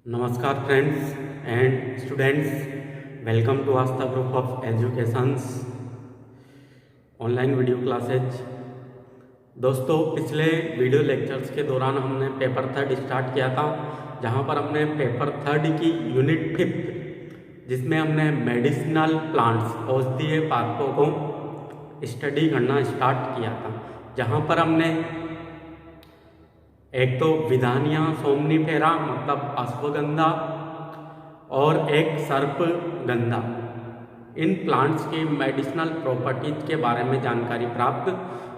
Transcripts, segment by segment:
नमस्कार friends and students, welcome to Aastha group of educations online video classes. दोस्तों, पिछले video lectures के दौरान हमने पेपर थर्ड स्टार्ट किया था, जहां पर हमने पेपर थर्ड की यूनिट 5 जिसमें हमने मेडिसिनल प्लांट्स औषधीय पादपों को स्टडी करना स्टार्ट किया था। जहां पर हमने एक तो विधानिया सोमनीफेरा मतलब अश्वगंधा और एक सर्पगंधा, इन प्लांट्स की मेडिसिनल प्रॉपर्टीज के बारे में जानकारी प्राप्त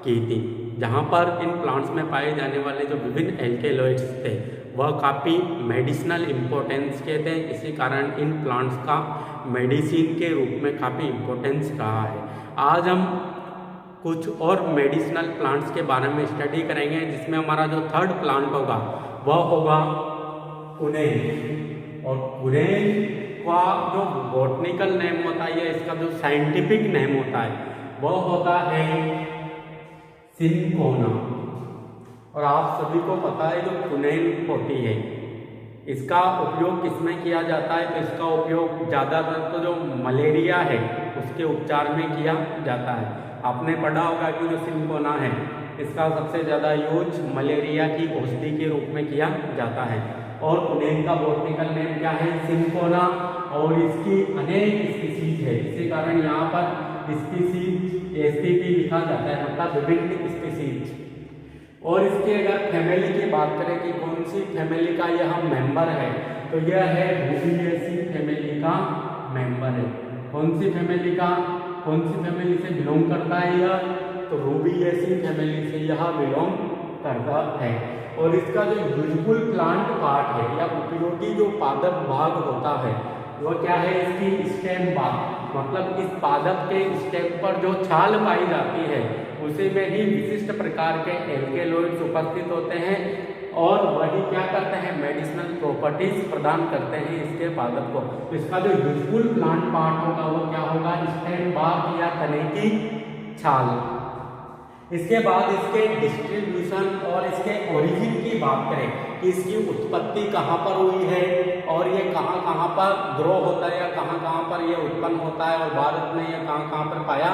की थी। जहां पर इन प्लांट्स में पाए जाने वाले जो विभिन्न एल्केलॉइड्स थे वह काफ़ी मेडिसिनल इम्पोर्टेंस के थे। इसी कारण इन प्लांट्स का मेडिसिन के रूप में काफ़ी इम्पोर्टेंस रहा है। आज हम कुछ और मेडिसिनल प्लांट्स के बारे में स्टडी करेंगे, जिसमें हमारा जो थर्ड प्लांट होगा वह होगा कुनेन। और कुनेन का जो बॉटनिकल नेम होता है या इसका जो साइंटिफिक नेम होता है वह होता है सिनकोना। और आप सभी को पता है जो कुनेन होती है इसका उपयोग किसमें किया जाता है, तो इसका उपयोग ज़्यादातर तो जो मलेरिया है उसके उपचार में किया जाता है। आपने पढ़ा होगा कि जो सिनकोना है इसका सबसे ज़्यादा यूज मलेरिया की औषधि के रूप में किया जाता है। और कुनेन का बॉटनिकल नेम क्या है, सिनकोना। और इसकी अनेक स्पीसीज है, इसी कारण यहाँ पर स्पीसीज एसपीपी लिखा जाता है, मतलब विभिन्न स्पीसीज। और इसके अगर फैमिली की बात करें कि कौन सी फैमिली का यह मेंबर है, तो यह है रूबिएसी फैमिली का मेंबर है। कौन सी फैमिली का, कौन सी फैमिली से बिलोंग करता है यह, तो रूबिएसी फैमिली से यह बिलोंग करता है। और इसका जो यूजफुल प्लांट पार्ट है या उपयोगी जो पादप भाग होता है वह क्या है, इसकी स्टेम भाग, मतलब इस पादप के स्टेम पर जो छाल पाई जाती है उसी में ही विशिष्ट प्रकार के एल्केलॉइड्स उपस्थित होते हैं और वही क्या करते हैं, मेडिसिनल प्रॉपर्टीज प्रदान करते हैं इसके पादप को। तो इसका जो यूजफुल प्लांट पार्ट होगा वो क्या होगा, स्टेम भाग या तने की छाल। इसके बाद इसके डिस्ट्रीब्यूशन और इसके ओरिजिन की बात करें कि इसकी उत्पत्ति कहाँ पर हुई है और ये कहाँ कहाँ पर ग्रो होता है या कहाँ कहाँ पर ये उत्पन्न होता है, और भारत में ये कहाँ कहाँ पर पाया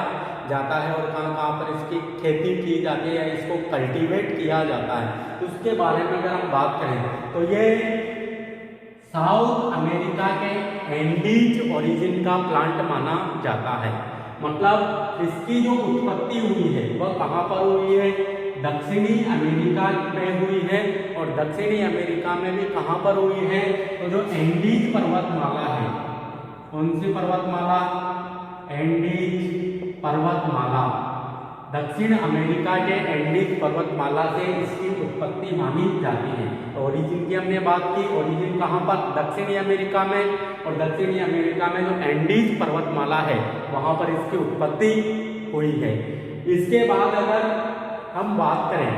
जाता है और कहाँ कहाँ पर इसकी खेती की जाती है या इसको कल्टीवेट किया जाता है। उसके बारे में अगर हम बात करें तो ये साउथ अमेरिका के एंडीज ओरिजिन का प्लांट माना जाता है। मतलब इसकी जो उत्पत्ति हुई है वह कहाँ पर हुई है, दक्षिणी अमेरिका में हुई है। और दक्षिणी अमेरिका में भी कहाँ पर हुई है, तो जो एंडीज पर्वतमाला है, कौन सी पर्वतमाला, एंडीज पर्वतमाला, दक्षिण अमेरिका के एंडीज पर्वतमाला से इसकी उत्पत्ति मानी जाती है। तो ओरिजिन की हमने बात की, ओरिजिन कहाँ पर, दक्षिणी अमेरिका में। और दक्षिणी अमेरिका में जो एंडीज पर्वतमाला है वहाँ पर इसकी उत्पत्ति हुई है। इसके बाद अगर हम बात करें,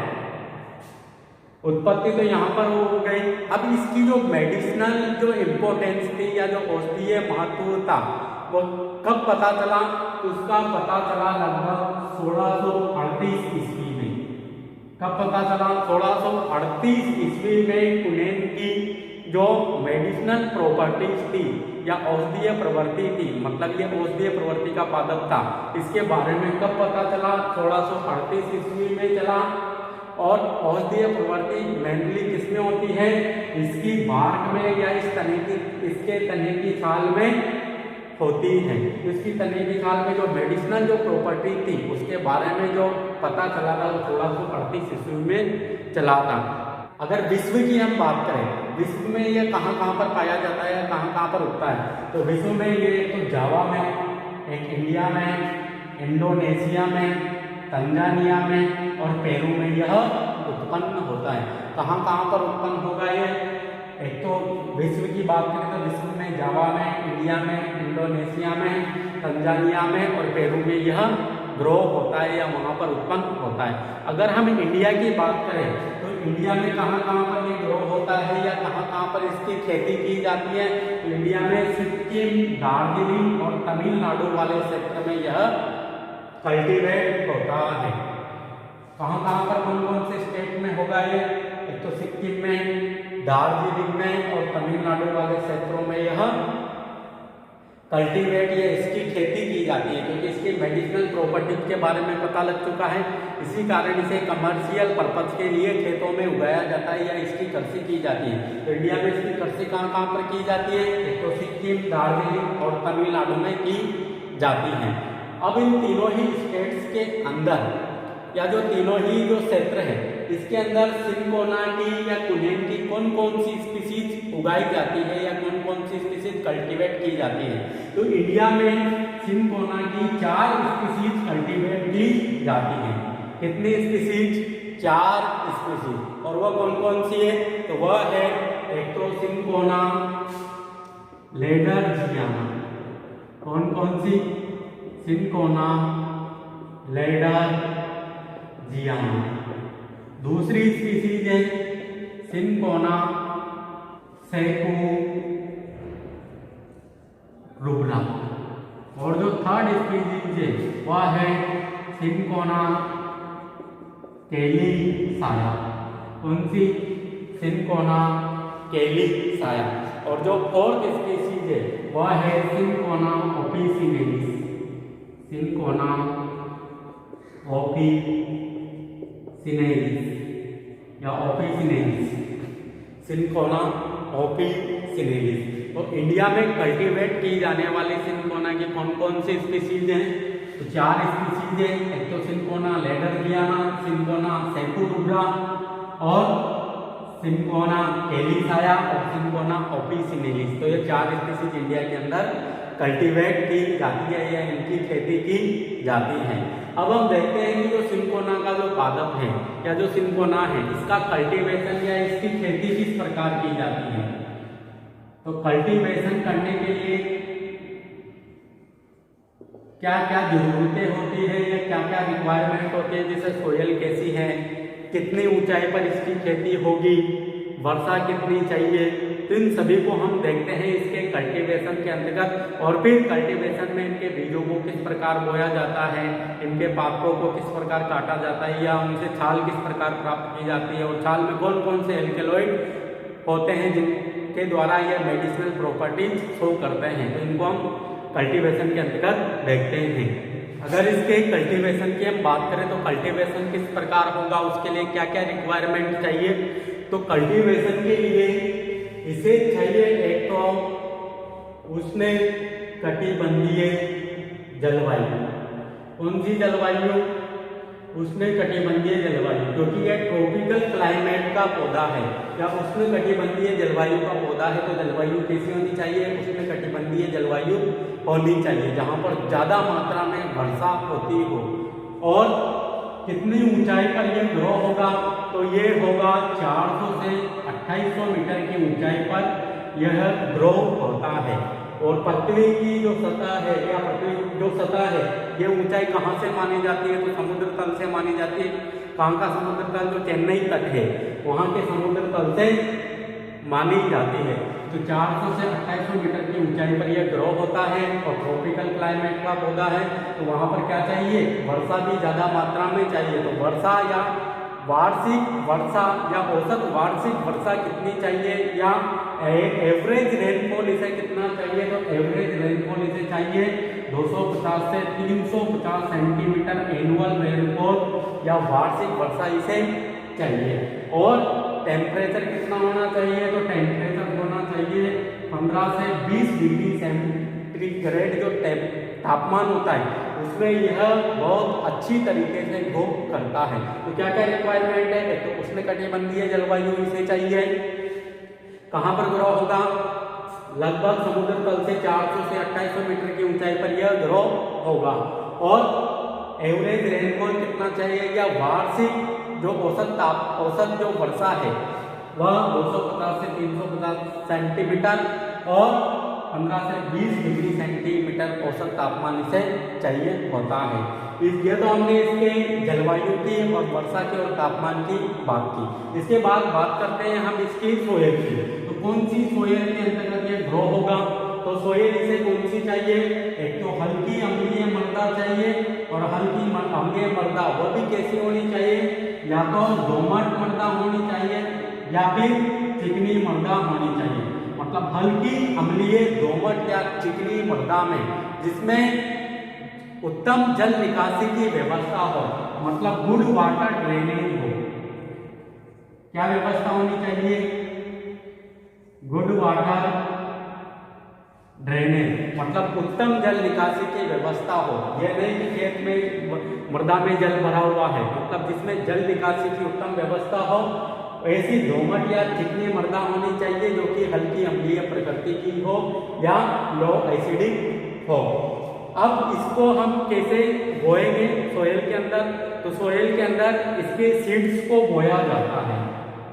उत्पत्ति तो यहाँ पर हो गई। अब इसकी जो मेडिसिनल जो इम्पोर्टेंस थी या जो औषधीय महत्व था वो कब पता चला, तो उसका पता चला लगभग 1638 ईस्वी में। कब पता चला, 1638 ईस्वी में कुनेन की जो मेडिसिनल प्रॉपर्टीज थी या औषधीय प्रवृत्ति थी, मतलब ये औषधीय प्रवृत्ति का पादप था, इसके बारे में कब पता चला, 1638 ईस्वी में चला। और औषधीय प्रवृत्ति मेनली किसमें होती है, इसकी बार्क में या इस तने की, इसके तने की छाल में होती है। इसकी तने की छाल में जो मेडिसिनल जो प्रॉपर्टी थी उसके बारे में जो पता चला था वो 1638 ईस्वी में चला था। अगर विश्व की हम बात करें, विश्व में ये कहाँ कहाँ पर पाया जाता है, कहाँ कहाँ पर उगता है, तो विश्व में ये तो जावा में, एक इंडिया में, इंडोनेशिया में, तंजानिया में और पेरू में यह उत्पन्न होता है। कहाँ कहाँ पर उत्पन्न होगा ये, एक तो विश्व की बात करें तो विश्व में जावा में, इंडिया में, इंडोनेशिया में, तंजानिया में और पेरू में यह ग्रो होता है या वहाँ पर उत्पन्न होता है। अगर हम इंडिया की बात करें तो इंडिया में कहाँ कहाँ पर ये ग्रो होता है या कहाँ कहाँ पर इसकी खेती की जाती है, तो इंडिया में सिक्किम, दार्जिलिंग और तमिलनाडु वाले क्षेत्र में यह कल्टीवेट होता है। कहाँ कहाँ पर कौन कौन से स्टेट में होगा ये, एक तो सिक्किम में, दार्जिलिंग में और तमिलनाडु वाले क्षेत्रों में यह कल्टीवेट या इसकी खेती की जाती है, क्योंकि इसकी मेडिसिनल प्रॉपर्टीज के बारे में पता लग चुका है। इसी कारण इसे कमर्शियल पर्पज के लिए खेतों में उगाया जाता है या इसकी कृषि की जाती है। तो इंडिया में इसकी कृषि कहाँ पर की जाती है? एक तो सिक्किम, दार्जिलिंग और तमिलनाडु में की जाती है। अब इन तीनों ही स्टेट्स के अंदर या जो तीनों ही जो क्षेत्र है इसके अंदर सिनकोना की या कुनेन की कौन कौन सी स्पीसीज उगाई जाती है या कौन कौन सी स्पीसीज कल्टीवेट की जाती है? तो इंडिया में सिनकोना की 4 स्पीसीज कल्टीवेट की जाती है। कितनी स्पीसीज? 4 स्पीसीज। और वह कौन कौन सी है? तो वह है एक तो सिनकोना लेडरजियाना। कौन कौन सी? सिनकोना लेडरजियाना। दूसरी स्पीसीज है सिनकोना सैकुरुब्रा। और जो थर्ड स्पीसीज है वह है सिनकोना कैलीसाया। कौन सी? सिनकोना कैलीसाया। और जो फोर्थ स्पीसीज है वह है सिनकोना ऑफिसिनेलिस। सिनकोना ऑफिसिनेलिस या ऑफिसिनेलिस, सिनकोना ऑफिसिनेलिस। तो इंडिया में कल्टीवेट की जाने वाली सिनकोना की कौन कौन सी स्पीसीज हैं? तो 4 स्पीसीज हैं। एक तो सिनकोना लेडरजियाना, सिनकोना सैकुरुब्रा और सिनकोना कैलीसाया और सिनकोना ऑफिसिनेलिस। तो ये 4 स्पीसीज इंडिया के अंदर कल्टीवेट की जाती है या इनकी खेती की जाती है। अब हम देखते हैं कि जो सिनकोना का जो पादप है या जो सिनकोना है इसका कल्टीवेशन या इसकी खेती किस प्रकार की जाती है? तो कल्टीवेशन करने के लिए क्या क्या जरूरतें होती है या क्या क्या रिक्वायरमेंट होती है? जैसे सोयल कैसी है, कितनी ऊंचाई पर इसकी खेती होगी, वर्षा कितनी चाहिए, तो इन सभी को हम देखते हैं इसके कल्टीवेशन के अंतर्गत। और फिर कल्टीवेशन में इनके बीजों को किस प्रकार बोया जाता है, इनके पातों को किस प्रकार काटा जाता है या उनसे छाल किस प्रकार प्राप्त की जाती है और छाल में कौन कौन से एल्केलॉइड होते हैं जिनके द्वारा यह मेडिसिनल प्रॉपर्टीज शो करते हैं। तो इनको हम कल्टीवेशन के अंतर्गत देखते हैं। अगर इसके कल्टीवेशन की हम बात करें तो कल्टीवेशन किस प्रकार होगा, उसके लिए क्या क्या रिक्वायरमेंट चाहिए? तो कल्टीवेशन के लिए इसे चाहिए एक तो उष्णकटिबंधीय जलवायु। कौन सी जलवायु? उष्णकटिबंधीय जलवायु, क्योंकि यह ट्रॉपिकल क्लाइमेट का पौधा है या उष्णकटिबंधीय जलवायु का पौधा है। तो जलवायु कैसी होनी चाहिए? उष्णकटिबंधीय जलवायु होनी चाहिए जहाँ पर ज़्यादा मात्रा में वर्षा होती हो। और कितनी ऊंचाई पर यह ग्रो होगा? तो ये होगा 400 से 2800 मीटर की ऊंचाई पर यह ग्रो होता है। और पृथ्वी की जो सतह है या पृथ्वी जो सतह है ये ऊंचाई कहाँ से मानी जाती है? तो समुद्र तल से मानी जाती है। कहाँ का समुद्र तल? जो चेन्नई तट है वहाँ के समुद्र तल से मानी जाती है। तो 400 से 2800 मीटर की ऊंचाई पर यह ग्रो होता है और ट्रॉपिकल क्लाइमेट का पौधा है। तो वहाँ पर क्या चाहिए? वर्षा भी ज़्यादा मात्रा में चाहिए। तो वर्षा या वार्षिक वर्षा या औसत वार्षिक वर्षा कितनी चाहिए या एवरेज रेनफॉल इसे कितना चाहिए? तो एवरेज रेनफॉल इसे चाहिए 250 से 350 सेंटीमीटर एनुअल रेनफॉल या वार्षिक वर्षा इसे चाहिए। और टेम्परेचर कितना होना चाहिए? तो टेम्परेचर होना चाहिए 15 से 20 डिग्री सेंटीग्रेड। जो तापमान होता है उसमें यह बहुत अच्छी तरीके से ग्रो करता है। तो क्या क्या रिक्वायरमेंट है? एक तो उष्णकटिबंधीय जलवायु इसे चाहिए। कहाँ पर ग्रो होगा? लगभग समुद्र तल से 400 से 2800 मीटर की ऊंचाई पर यह ग्रो होगा। और एवरेज रेनफॉल कितना चाहिए या वार्षिक जो औसत जो वर्षा है वह 250 से 350 सेंटीमीटर और 15 से 20 डिग्री सेंटीमीटर औसत तापमान इसे चाहिए होता है। ये तो हमने इसके जलवायु की और वर्षा की और तापमान की बात की। इसके बाद बात करते हैं हम इसकी सोयल की। तो कौन सी सोयल के अंतर्गत ये ग्रो होगा? तो सोयल इसे कौन सी चाहिए? एक तो हल्की अम्लीय मृदा चाहिए। और हल्की अम्लीय मृदा वो भी कैसी होनी चाहिए? या तो दोमट मृदा होनी चाहिए या फिर चिकनी मृदा होनी चाहिए, मतलब हल्की अम्लीय दोमट या चिकनी मृदा में जिसमें उत्तम जल निकासी की व्यवस्था हो, मतलब गुड वाटर ड्रेनेज हो। क्या व्यवस्था होनी चाहिए? गुड वाटर ड्रेनेज, मतलब उत्तम जल निकासी की व्यवस्था हो। यह नहीं कि खेत में मृदा में जल भरा हुआ है, मतलब जिसमें जल निकासी की उत्तम व्यवस्था हो, ऐसी दोमट या चिकनी मृदा होनी चाहिए जो कि हल्की अम्लीय प्रकृति की हो या लो एसिडिक हो। अब इसको हम कैसे बोएंगे सोयल के अंदर? तो सोयल के अंदर इसके सीड्स को बोया जाता है।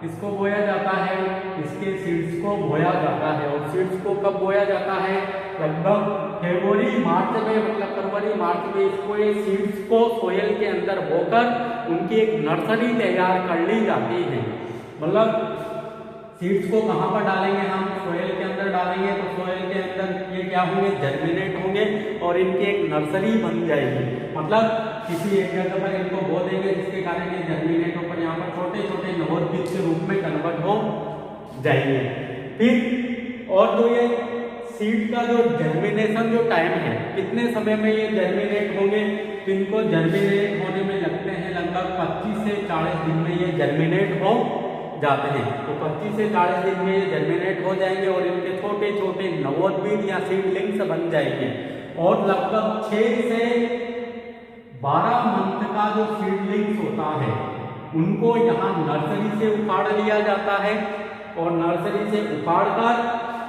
इसको बोया जाता है, इसके सीड्स को बोया जाता है। और सीड्स को कब बोया जाता है? लगभग फरवरी मार्च में, मतलब फरवरी मार्च में इसको ये सीड्स को सोयल के अंदर बोकर उनकी एक नर्सरी तैयार कर ली जाती है। मतलब सीड्स को कहाँ पर डालेंगे हम? सोयल के अंदर डालेंगे। तो सोयल के अंदर ये क्या होंगे? जर्मिनेट होंगे और इनकी एक नर्सरी बन जाएगी। मतलब किसी एक जगह पर इनको बो देंगे जिसके कारण ये जर्मिनेट होकर यहाँ पर छोटे छोटे नवोद्भिद के रूप में कन्वर्ट हो जाएंगे। फिर और जो ये सीड का जो जर्मिनेशन जो टाइम है, कितने समय में ये जर्मिनेट होंगे? तो इनको जर्मिनेट होने में लगते हैं लगभग 25 से 40 दिन में ये जर्मिनेट हो जाते हैं। तो 25 से 40 दिन में ये जर्मिनेट हो जाएंगे और इनके छोटे छोटे नवोद्भिद या सीडलिंग्स बन जाएंगे। और लगभग 6 से 12 मंथ का जो सीडलिंग्स होता है उनको यहाँ नर्सरी से उखाड़ लिया जाता है। और नर्सरी से उखाड़कर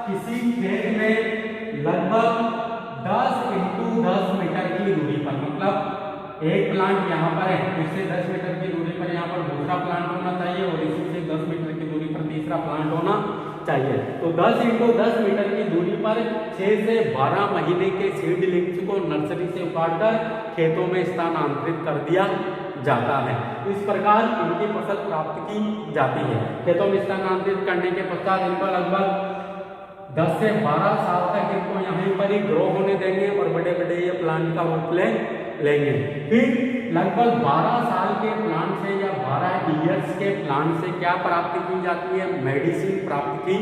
किसी खेत में लगभग 10 × 10 मीटर की दूरी पर, मतलब एक प्लांट यहाँ पर है, इससे 10 मीटर की दूरी पर यहाँ पर दूसरा प्लांट होना चाहिए और इसी से 10 मीटर की दूरी पर तीसरा प्लांट होना चाहिए। तो 10 × 10 मीटर की दूरी पर 6 से 12 महीने के सीडलिंग्स को नर्सरी से उखाड़कर खेतों में स्थानांतरित कर दिया जाता है। तो इस प्रकार इनकी फसल प्राप्त की जाती है। खेतों में स्थानांतरित करने के पश्चात इनको लगभग 10 से 12 साल तक इनको यहीं पर ही ग्रो होने देंगे और बड़े बड़े ये प्लांट का रूप लेंगे। फिर लगभग 12 साल के प्लांट से या 12 इयर्स के प्लांट से क्या प्राप्त की जाती है? मेडिसिन प्राप्त की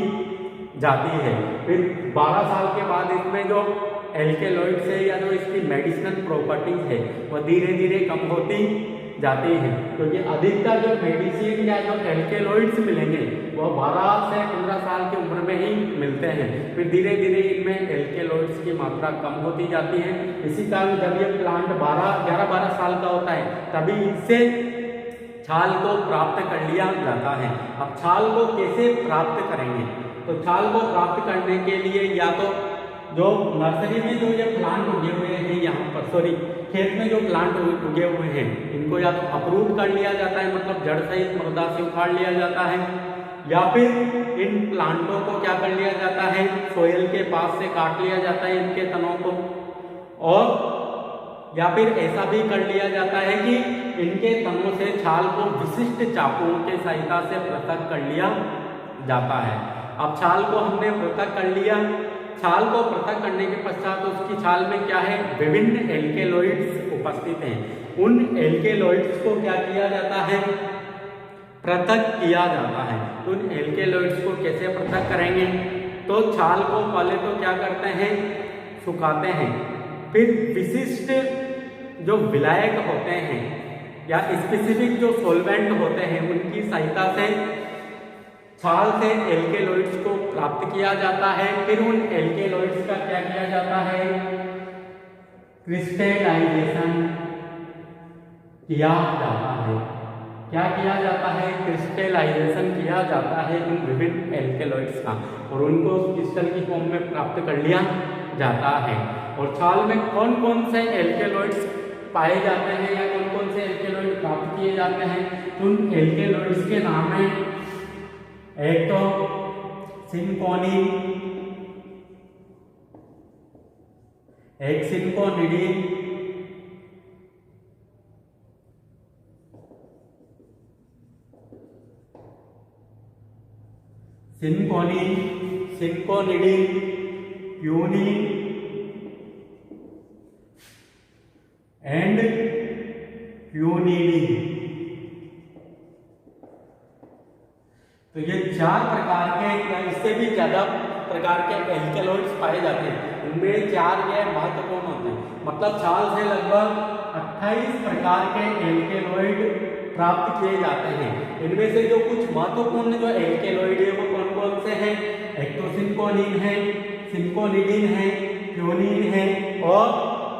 जाती है। फिर 12 साल के बाद इसमें जो एल्केलॉइड्स है या जो इसकी मेडिसिनल प्रॉपर्टीज है वह धीरे धीरे कम होती जाती है, क्योंकि अधिकतर जो मेडिसिन या जो एल्केलॉइड्स मिलेंगे वह 12 से 15 साल की उम्र में ही मिलते हैं। फिर धीरे धीरे इनमें एल्केलॉइड्स की मात्रा कम होती जाती है। इसी कारण जब ये प्लांट 11-12 साल का होता है तभी इससे छाल को प्राप्त कर लिया जाता है। अब छाल को कैसे प्राप्त करेंगे? तो छाल को प्राप्त करने के लिए या तो जो नर्सरी में जो ये प्लांट उगे हुए हैं, यहाँ पर खेत में जो प्लांट उगे हुए हैं इनको या तो अप्रूव कर लिया जाता है, मतलब जड़ सहित मृदा से उखाड़ लिया जाता है, या फिर इन प्लांटों को क्या कर लिया जाता है? सोयल के पास से काट लिया जाता है इनके तनों को। और या फिर ऐसा भी कर लिया जाता है कि इनके तनों से छाल को विशिष्ट चाकुओं के सहायता से पृथक कर लिया जाता है। अब छाल को हमने पृथक कर लिया। छाल को पृथक करने के पश्चात उसकी छाल में क्या है? विभिन्न एल्केलॉइड्स उपस्थित हैं। उन एल्केलॉइड्स को क्या किया जाता है? पृथक किया जाता है। तो उन एल्केलॉइड्स को कैसे पृथक करेंगे? तो छाल को पहले तो क्या करते हैं? सुखाते हैं। फिर विशिष्ट जो विलायक होते हैं या स्पेसिफिक जो सॉल्वेंट होते हैं उनकी सहायता से छाल से एल्केलॉइड्स को प्राप्त किया जाता है। फिर उन एल्केलॉइड्स का क्या किया जाता है? क्रिस्टलाइजेशन किया जाता है। क्या किया जाता है? क्रिस्टलाइजेशन किया जाता है उन विभिन्न एल्केलॉइड्स का और उनको क्रिस्टल की फॉर्म में प्राप्त कर लिया जाता है। और छाल में कौन कौन से एल्केलॉइड्स पाए जाते हैं या कौन कौन से एल्केलॉइड प्राप्त किए जाते हैं? उन एल्केलॉइड्स के नाम है, एक तो सिनकोनिन, एक सिनकोनिडीन, सिनकोनिडीन, क्यूनिन एंड क्यूनिडीन। तो ये 4 प्रकार के या इससे भी ज़्यादा प्रकार के एल्केलॉइड्स पाए जाते हैं। इनमें 4 ये महत्वपूर्ण होते हैं, मतलब छाल से लगभग 28 प्रकार के एल्केलॉइड प्राप्त किए जाते हैं। इनमें से जो कुछ महत्वपूर्ण जो एल्केलॉइड है वो कौन कौन से हैं? एक तो सिंकोनिन है, सिंकोनिडिन है, क्योनिन है और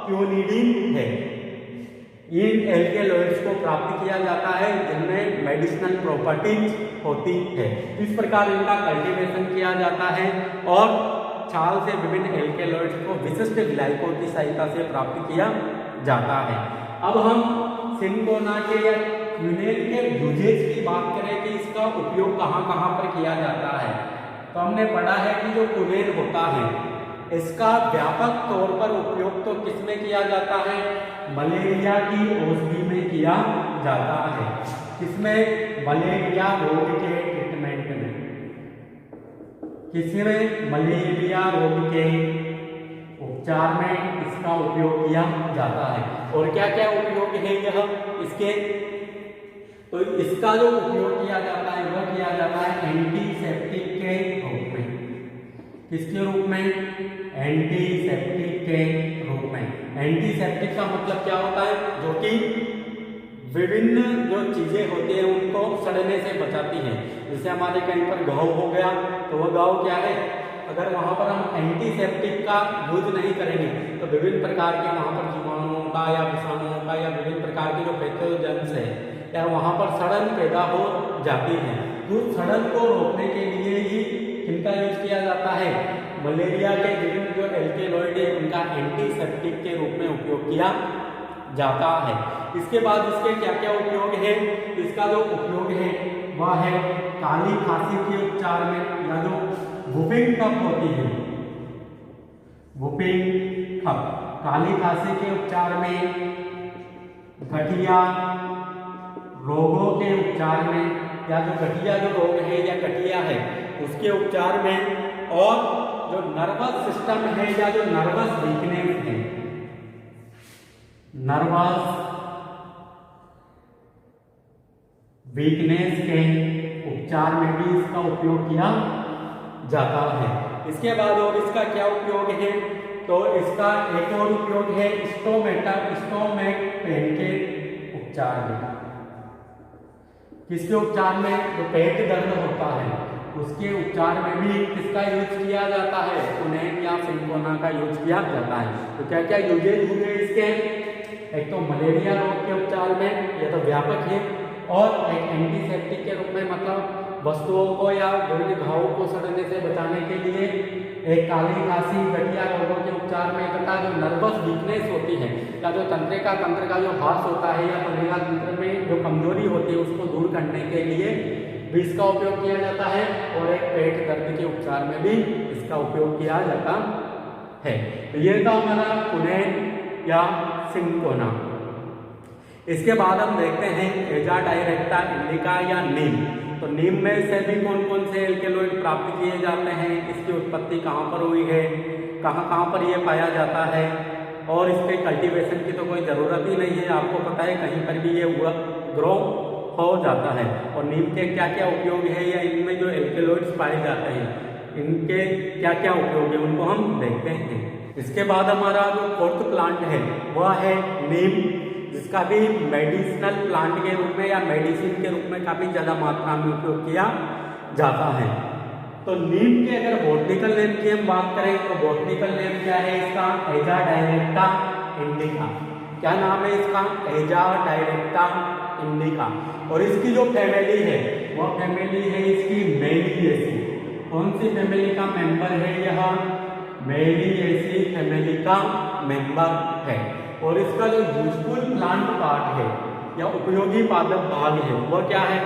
क्योनिडिन है। इन एल्केलॉइड्स को प्राप्त किया जाता है जिनमें मेडिसिनल प्रॉपर्टीज होती है। इस प्रकार इनका कल्टीवेशन किया जाता है और छाल से विभिन्न एल्केलॉइड्स को विशिष्ट ग्लाइकोल की सहायता से प्राप्त किया जाता है। अब हम सिंकोना के या क्विनेन के यूजेज की बात करें कि इसका उपयोग कहाँ कहाँ पर किया जाता है, तो हमने पढ़ा है कि जो क्विनेन होता है इसका व्यापक तौर पर उपयोग तो किसमें किया जाता है? मलेरिया की औषधि में किया जाता है। किसमें? मलेरिया रोग के ट्रीटमेंट में। किसमें? मलेरिया रोग के उपचार में इसका उपयोग किया जाता है। और क्या क्या उपयोग है यह इसके? तो इसका जो उपयोग किया जाता है वह किया जाता है एंटीसेप्टिक के रूप में। किसके रूप में? एंटीसेप्टिक के रूप में। एंटीसेप्टिक का मतलब क्या होता है? जो कि विभिन्न जो चीजें होती हैं उनको सड़ने से बचाती हैं। जैसे हमारे कहीं पर घाव हो गया तो वह घाव क्या है, अगर वहां पर हम एंटीसेप्टिक का यूज नहीं करेंगे तो विभिन्न प्रकार के वहां पर जीवाणुओं का या विषाणुओं का या विभिन्न प्रकार के जो पैथोजेंस है या वहां पर सड़न पैदा हो जाती है। तो सड़न को रोकने के लिए ही इनका यूज किया जाता है। मलेरिया के विभिन्न जो एल्केलॉइड है उनका एंटीसेप्टिक के रूप में उपयोग किया जाता है। इसके बाद इसके क्या क्या उपयोग है? इसका जो उपयोग है वह है काली खांसी के उपचार में, या जो वुपिंग कफ होती है, वुपिंग कफ, काली खांसी के उपचार में, गठिया रोगों के उपचार में, या जो गठिया जो रोग है या गठिया है उसके उपचार में, और जो नर्वस सिस्टम है या जो नर्वस वीकनेस है, नर्वस वीकनेस के उपचार में भी इसका उपयोग किया जाता है। इसके बाद और इसका क्या उपयोग है? तो इसका एक और उपयोग है स्टोमैक पेन के उपचार में। किसके उपचार में? जो पेट दर्द होता है उसके उपचार में भी किसका यूज किया जाता है? क्विनेन या सिंकोना का यूज किया जाता है। तो क्या क्या यूजेज हुए इसके? एक तो मलेरिया रोग के उपचार में, यह तो व्यापक है, और एक एंटीसेप्टिक के रूप में, मतलब वस्तुओं को या विभिन्न घावों को सड़ने से बचाने के लिए, एक काली खांसी गठिया रोगों के उपचार में, तथा जो नर्वस वीकनेस होती है या जो तंत्रिका तंत्र का जो ह्रास होता है या तंत्रिका तंत्र में जो कमजोरी होती है उसको दूर करने के लिए भी इसका उपयोग किया जाता है, और एक पेट दर्द के उपचार में भी इसका उपयोग किया जाता है। तो ये था हमारा क्विनेन या सिंकोना। इसके बाद हम देखते हैं एजा डायरेक्टा इंडिका या नीम। तो नीम में से भी कौन कौन से एल्केलॉइड प्राप्त किए जाते हैं, इसकी उत्पत्ति कहाँ पर हुई है, कहाँ कहाँ पर ये पाया जाता है, और इसके कल्टीवेशन की तो कोई ज़रूरत ही नहीं है, आपको पता है कहीं पर भी ये हुआ ग्रो हो जाता है। और नीम के क्या क्या उपयोग है या इनमें जो एल्केलॉइड्स पाए जाते हैं इनके क्या क्या उपयोग है उनको हम देखते हैं। इसके बाद हमारा जो फोर्थ प्लांट है वह है नीम, जिसका भी मेडिसिनल प्लांट के रूप में या मेडिसिन के रूप में काफ़ी ज़्यादा मात्रा में उपयोग किया जाता है। तो नीम के अगर बॉटनिकल नेम की हम बात करें तो बॉटनिकल नेम क्या है इसका? एजा डायरेक्टा इंडिका। क्या नाम है इसका? एजा डायरेक्टा इंडिका। और इसकी जो फैमिली है वह फैमिली है इसकी मेलिएसी। कौन सी फैमिली का मेंबर है यह? मेलिएसी फैमिली का मेंबर है। और इसका जो यूजफुल प्लांट पार्ट है या उपयोगी पादप भाग है वह क्या है?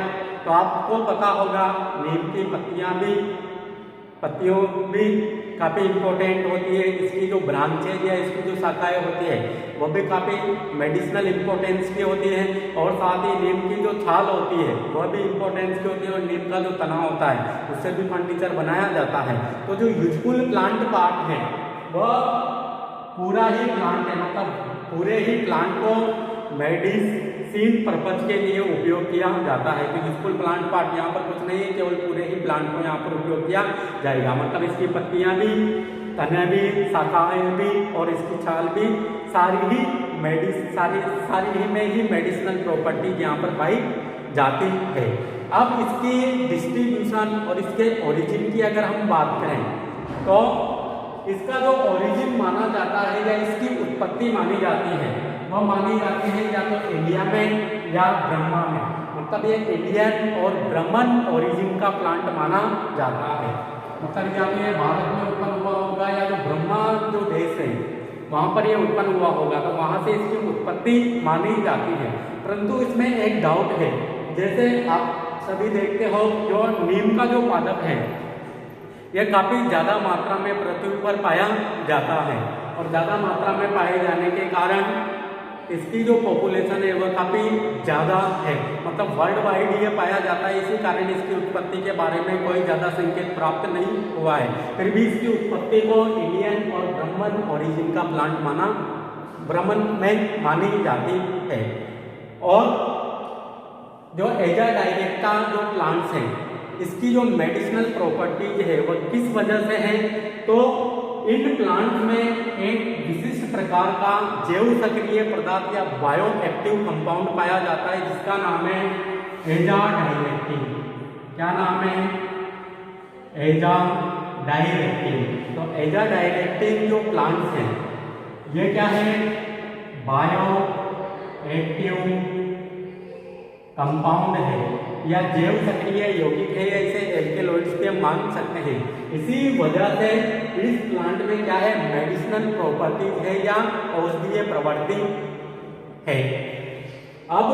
तो आपको पता होगा नीम की पत्तियों भी काफ़ी इम्पोर्टेंट होती है। इसकी जो ब्रांचेज या इसकी जो शाखाएं होती है वह भी काफ़ी मेडिसिनल इम्पोर्टेंस की होती है। और साथ ही नीम की जो छाल होती है वह भी इम्पोर्टेंस की होती है, और नीम का जो तना होता है उससे भी फर्नीचर बनाया जाता है। तो जो यूजफुल प्लांट पार्ट है वह पूरा ही प्लांट है, मतलब पूरे ही प्लांट को मेडिसिन पर्पज के लिए उपयोग किया जाता है। तो यूजफुल प्लांट पार्ट यहाँ पर कुछ नहीं है, केवल पूरे ही प्लांट को यहाँ पर उपयोग किया जाएगा। मतलब इसकी पत्तियाँ भी, तने भी, शाखाएं भी और इसकी छाल भी सारी ही में ही मेडिसिनल प्रॉपर्टीज यहाँ पर पाई जाती है। अब इसकी डिस्ट्रीब्यूशन और इसके ओरिजिन की अगर हम बात करें तो इसका जो ओरिजिन माना जाता है या इसकी उत्पत्ति मानी जाती है वह मानी जाती है या तो इंडिया में या ब्रह्मा में। मतलब ये इंडियन और ब्राह्मण ओरिजिन का प्लांट माना जाता है। मतलब या तो ये भारत में उत्पन्न हुआ होगा या जो ब्रह्मा जो देश है वहाँ पर ये उत्पन्न हुआ होगा, तो वहाँ से इसकी उत्पत्ति मानी जाती है। परंतु इसमें एक डाउट है, जैसे आप सभी देखते हो जो नीम का जो पादप है यह काफ़ी ज़्यादा मात्रा में पृथ्वी पर पाया जाता है और ज़्यादा मात्रा में पाए जाने के कारण इसकी जो पॉपुलेशन है वह काफ़ी ज़्यादा है। मतलब वर्ल्ड वाइड ये पाया जाता है, इसी कारण इसकी उत्पत्ति के बारे में कोई ज़्यादा संकेत प्राप्त नहीं हुआ है। फिर भी इसकी उत्पत्ति को इंडियन और ब्राह्मण ओरिजिन का प्लांट ब्राह्मण में मानी जाती है। और जो एजा डायरेक्टा जो प्लांट्स हैं इसकी जो मेडिसिनल प्रॉपर्टीज है वह किस वजह से है, तो इन प्लांट में एक विशिष्ट प्रकार का जैव सक्रिय पदार्थ या बायो एक्टिव कंपाउंड पाया जाता है जिसका नाम है एजा डायरेक्टिन। क्या नाम है? एजा डायरेक्टिन। तो एजा डायरेक्टिन जो प्लांट्स हैं ये क्या है? बायो एक्टिव कंपाउंड है या जैव सक्रिय यौगिक है या इसे एल्केलॉइड्स पे मान सकते हैं। इसी वजह से इस प्लांट में क्या है? मेडिसिनल प्रॉपर्टीज है या औषधीय प्रवृत्ति है। अब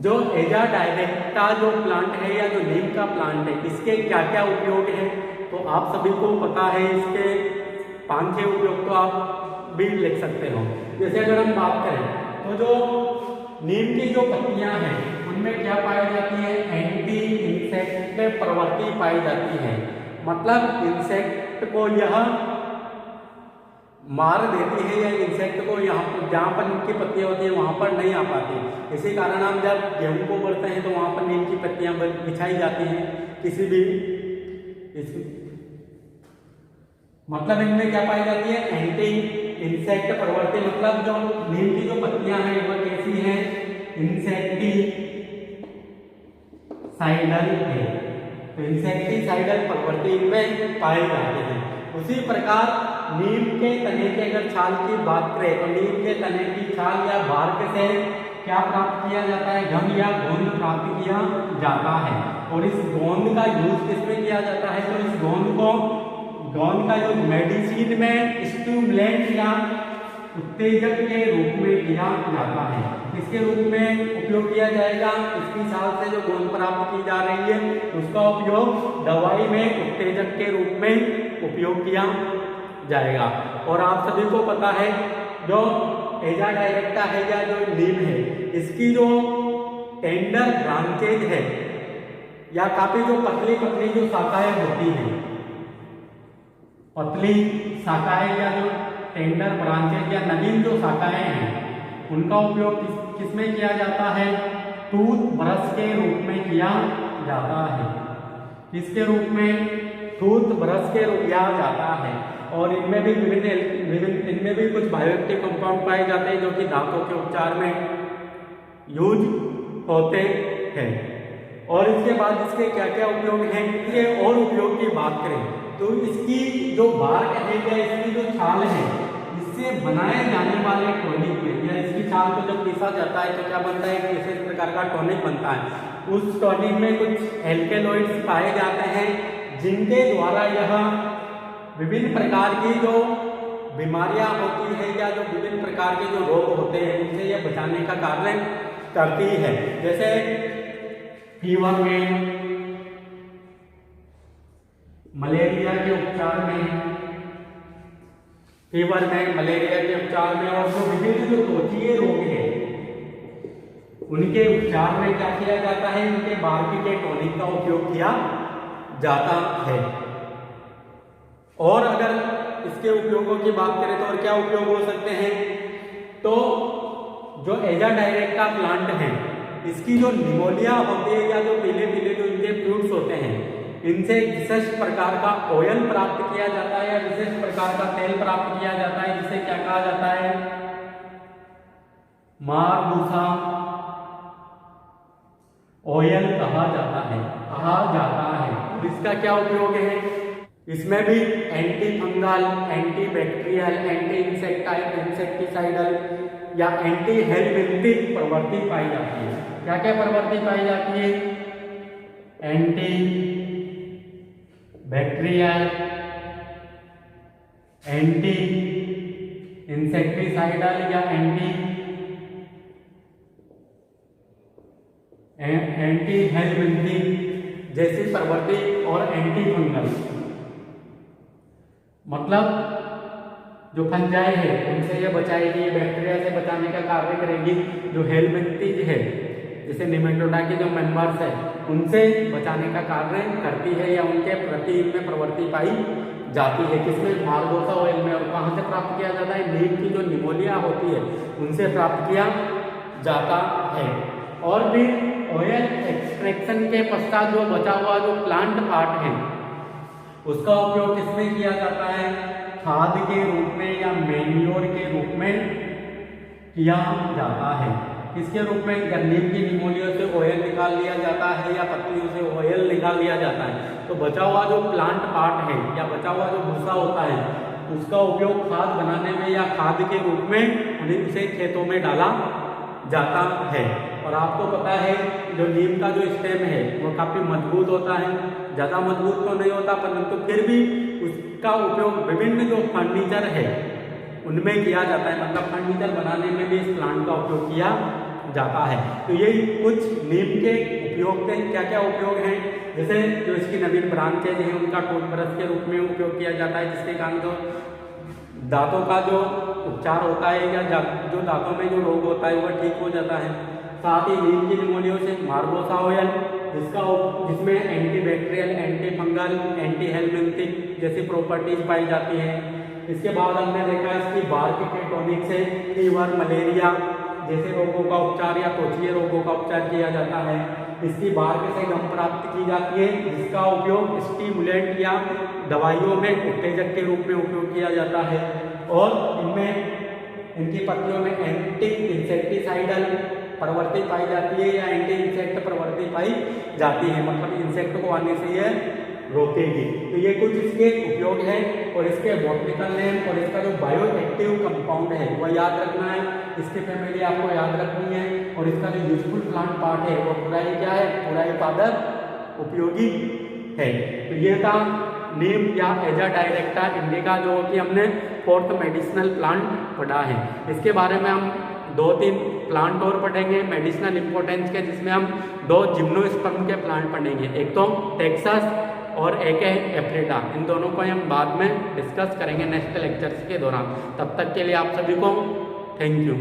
जो एजा डायरेक्टा जो प्लांट है या जो नीम का प्लांट है इसके क्या क्या उपयोग है, तो आप सभी को पता है। इसके 5-6 उपयोग तो आप भी लिख सकते हो। जैसे अगर हम बात करें तो जो नीम की जो पत्तियां हैं उनमें क्या पाई जाती है? एंटी इंसेक्ट प्रवृत्ति पाई जाती है। मतलब इंसेक्ट को यह मार देती है या इंसेक्ट को यहाँ जहाँ पर नीम की पत्तियां होती है वहाँ पर नहीं आ पाती। इसी कारण हम जब गेहूं को बोलते हैं तो वहाँ पर नीम की पत्तियां बिछाई जाती हैं किसी भी मतलब इनमें क्या पाई जाती है? एंटी इंसेक्ट प्रवृत्ति। मतलब जो नीम की जो पत्तियां हैं वह कैसी हैं? इंसेक्टिसाइडल है। तो इंसेक्टिसाइडल प्रवृत्ति इनमें पाए जाते हैं। उसी प्रकार नीम के तने के अगर छाल की बात करें तो नीम के तने की छाल या बार्क से क्या प्राप्त किया जाता है? गम या गोंद प्राप्त किया जाता है। और इस गोंद का यूज किसमें किया जाता है? तो इस गोंद का यूज मेडिसिन में स्टिमुलेंट या उत्तेजक के रूप में किया जाता है। इसके रूप में उपयोग किया जाएगा। इसकी छाल से जो गोंद प्राप्त की जा रही है उसका उपयोग दवाई में उत्तेजक के रूप में उपयोग किया जाएगा। और आप सभी को पता है जो एजा डायरेक्टा है या जो नीम है इसकी जो टेंडर ब्रांचेज है या काफी जो पतली पतली जो शाखाएं होती हैं, पतली शाखाएं या जो टेंडर ब्रांचेज या नवीन जो शाखाएं हैं उनका उपयोग किसमें किया जाता है? टूथ ब्रश के रूप में किया जाता है। किसके रूप में? टूथ ब्रश के रूप किया जाता है। और इनमें भी इनमें भी कुछ बायोएक्टिव कंपाउंड पाए जाते हैं जो कि दांतों के उपचार में यूज होते हैं। और इसके बाद इसके क्या क्या उपयोग हैं? इसके और उपयोग की बात करें तो इसकी जो बार्क है या इसकी जो छाल है इससे बनाए जाने वाले टॉनिक में या इसकी छाल को जब पीसा जाता है तो क्या बनता है? एक विशेष प्रकार का टॉनिक बनता है। उस टॉनिक में कुछ एल्केलॉइड्स पाए जाते हैं जिनके द्वारा यह विभिन्न प्रकार की जो बीमारियां होती है या जो विभिन्न प्रकार के जो रोग होते हैं उनसे यह बचाने का कार्य करती है। जैसे फीवर में, मलेरिया के उपचार में, मलेरिया के उपचार में और जो विभिन्न जो त्वचीय रोग हैं उनके उपचार में क्या किया जाता है? इनके बार्क के टॉनिक का उपयोग किया जाता है। और अगर इसके उपयोगों की बात करें तो और क्या उपयोग हो सकते हैं? तो जो एजा डायरेक्टा प्लांट है, इसकी जो निमोलिया होती है या जो पीले पीले जो इनके फ्रूट्स होते हैं, इनसे एक विशेष प्रकार का ऑयल प्राप्त किया जाता है या विशेष प्रकार का तेल प्राप्त किया जाता है, जिसे क्या कहा जाता है, मारबूसा ऑयल कहा जाता है। इसका क्या उपयोग है? इसमें भी anti fungal, anti bacterial, anti insecticidal या एंटी हेलमिंथिक प्रवृत्ति पाई जाती है। क्या क्या प्रवृत्ति पाई जाती है? एंटी बैक्टीरियल, एंटी इंसेक्टिसाइडल या एंटी हेलमिंथिक जैसी प्रवृत्ति और एंटी फंगल, मतलब जो फंजाई है उनसे ये बचाएगी, बैक्टीरिया से बचाने का कार्य करेगी। जो हेलमिंथिक है, जैसे निमेटोडा के जो मेंबर्स है, उनसे बचाने का कार्य करती है या उनके प्रति इनमें प्रवृत्ति पाई जाती है। किसमें? मारबोसा ऑयल में। और कहाँ से प्राप्त किया जाता है? नीम की जो निमोलिया होती है उनसे प्राप्त किया जाता है। और फिर ऑयल एक्सट्रैक्शन के पश्चात जो बचा हुआ जो प्लांट पार्ट है, उसका उपयोग किसमें किया जाता है? खाद के रूप में या मैन्योर के रूप में किया जाता है। किसके रूप में? या नीम की निमोलिया से ऑयल निकाल लिया जाता है या पत्तियों से ऑयल निकाल लिया जाता है। तो बचा हुआ जो प्लांट पार्ट है या बचा हुआ जो भूसा होता है, उसका उपयोग खाद बनाने में या खाद के रूप में उसे खेतों में डाला जाता है। और आपको पता है जो नीम का जो स्टेम है वो काफी मजबूत होता है, ज्यादा मजबूत तो नहीं होता, परंतु फिर भी उसका उपयोग विभिन्न जो फर्नीचर है उनमें किया जाता है। मतलब फर्नीचर बनाने में भी इस प्लांट का उपयोग किया जाता है। तो ये कुछ नीम के उपयोग के क्या क्या उपयोग हैं। जैसे जो इसकी नवीन ब्रांचेज हैं उनका टूथब्रश के रूप में उपयोग किया जाता है, जिसके कारण जो दांतों का जो उपचार होता है या जो दांतों में जो रोग होता है वह ठीक हो जाता है। साथ ही नीम की निमोलिया से मारबोसा ऑयल, जिसमें antibacterial, anti fungal, anti helminthic जैसी प्रॉपर्टीज पाई जाती हैं। इसके बाद हमने देखा इसकी बार्क के टॉनिक से फीवर, मलेरिया जैसे रोगों का उपचार या त्वचीय रोगों का उपचार किया जाता है। इसकी बार्क से गम प्राप्त की जाती है, जिसका उपयोग स्टिमुलेंट या दवाइयों में उत्तेजक के रूप में उपयोग किया जाता है। और इनकी पत्तियों में एंटी इंसेक्टिसाइडल प्रवृत्ति पाई जाती है या एंटी इंसेक्ट प्रवृत्ति पाई जाती है, मतलब इंसेक्ट को आने से यह रोकेगी। तो ये कुछ इसके उपयोग है। और इसके बॉटनिकल नेम और इसका जो बायो एक्टिव कंपाउंड है वह याद रखना है, इसकी फैमिली आपको याद रखनी है। और इसका जो यूजफुल प्लांट पार्ट है वो पूरा ही क्या है? पूरा ही पादप उपयोगी है। तो ये था नीम या एजा डायरेक्टा इंडिका, जो कि हमने 4th मेडिसिनल प्लांट पढ़ा है। इसके बारे में हम 2-3 प्लांट और पढ़ेंगे मेडिसिनल इंपॉर्टेंस के, जिसमें हम 2 जिम्नोस्पर्म के प्लांट पढ़ेंगे, एक तो टेक्सास और एक है एफ्रिडा। इन दोनों को हम बाद में डिस्कस करेंगे नेक्स्ट लेक्चर्स के दौरान। तब तक के लिए आप सभी को थैंक यू।